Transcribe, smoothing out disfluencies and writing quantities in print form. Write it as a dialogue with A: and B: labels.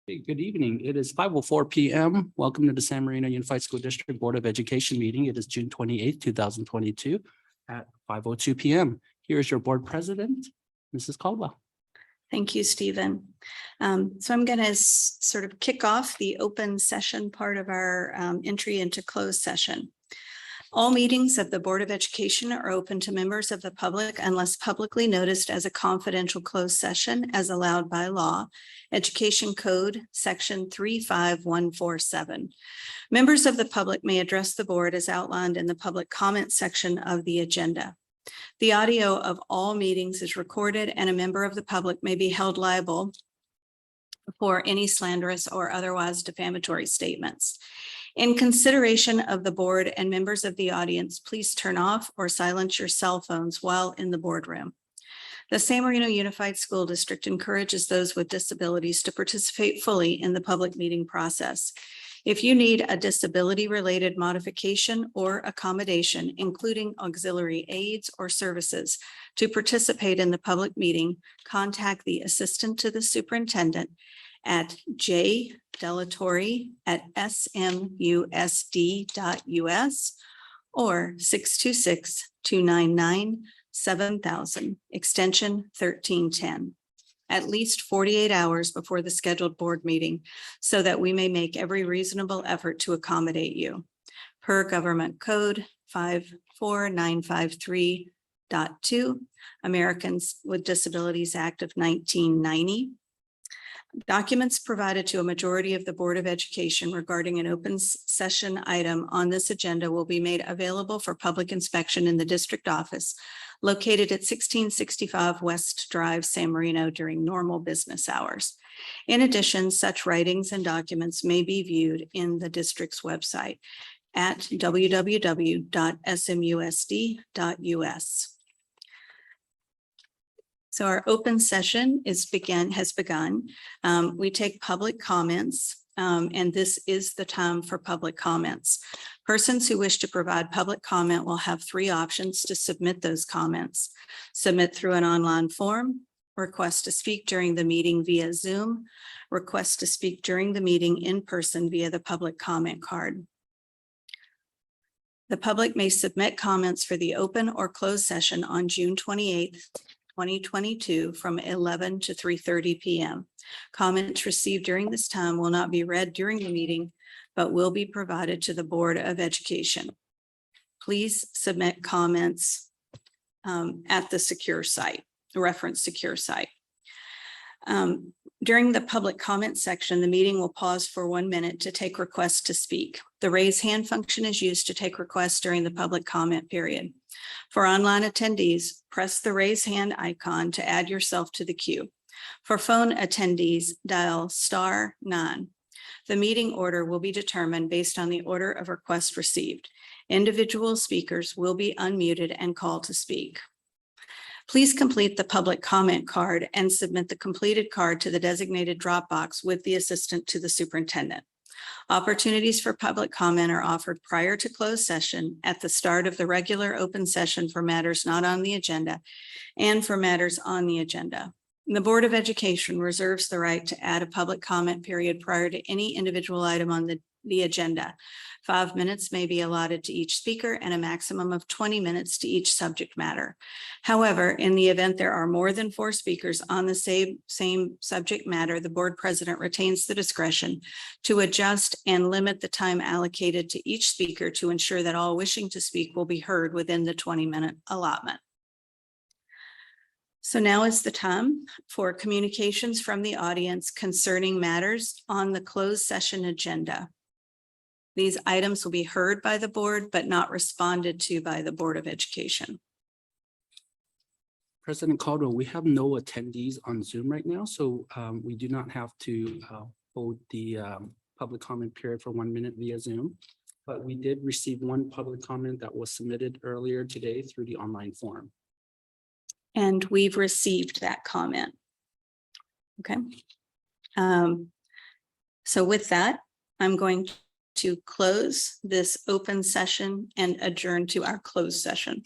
A: Hey, good evening. It is 5:04 p.m. Welcome to the San Marino Unified School District Board of Education meeting. It is June 28th, 2022 at 5:02 p.m. Here is your board president, Mrs. Caldwell.
B: Thank you, Stephen. So I'm going to sort of kick off the open session part of our entry into closed session. All meetings of the Board of Education are open to members of the public unless publicly noticed as a confidential closed session as allowed by law. Education Code, Section 35147. Members of the public may address the board as outlined in the public comment section of the agenda. The audio of all meetings is recorded, and a member of the public may be held liable for any slanderous or otherwise defamatory statements. In consideration of the board and members of the audience, please turn off or silence your cell phones while in the boardroom. The San Marino Unified School District encourages those with disabilities to participate fully in the public meeting process. If you need a disability-related modification or accommodation, including auxiliary aids or services, to participate in the public meeting, contact the assistant to the superintendent at jdellatorre@smusd.us or 626-299-7000, extension 1310. At least 48 hours before the scheduled board meeting so that we may make every reasonable effort to accommodate you. Per Government Code 54953.2, Americans with Disabilities Act of 1990. Documents provided to a majority of the Board of Education regarding an open session item on this agenda will be made available for public inspection in the district office located at 1665 West Drive, San Marino during normal business hours. In addition, such writings and documents may be viewed in the district's website at www.smusd.us. So our open session has begun. We take public comments, and this is the time for public comments. Persons who wish to provide public comment will have three options to submit those comments. Submit through an online form, request to speak during the meeting via Zoom, request to speak during the meeting in person via the public comment card. The public may submit comments for the open or closed session on June 28th, 2022 from 11 to 3:30 p.m. Comments received during this time will not be read during the meeting, but will be provided to the Board of Education. Please submit comments at the secure site, the reference secure site. During the public comment section, the meeting will pause for 1 minute to take requests to speak. The raise hand function is used to take requests during the public comment period. For online attendees, press the raise hand icon to add yourself to the queue. For phone attendees, dial *9. The meeting order will be determined based on the order of requests received. Individual speakers will be unmuted and called to speak. Please complete the public comment card and submit the completed card to the designated drop box with the assistant to the superintendent. Opportunities for public comment are offered prior to closed session, at the start of the regular open session for matters not on the agenda, and for matters on the agenda. The Board of Education reserves the right to add a public comment period prior to any individual item on the agenda. 5 minutes may be allotted to each speaker and a maximum of 20 minutes to each subject matter. However, in the event there are more than 4 speakers on the same subject matter, the board president retains the discretion to adjust and limit the time allocated to each speaker to ensure that all wishing to speak will be heard within the 20-minute allotment. So now is the time for communications from the audience concerning matters on the closed session agenda. These items will be heard by the board, but not responded to by the Board of Education.
A: President Caldwell, we have no attendees on Zoom right now, so we do not have to hold the public comment period for 1 minute via Zoom. But we did receive one public comment that was submitted earlier today through the online form.
B: And we've received that comment. Okay. So with that, I'm going to close this open session and adjourn to our closed session.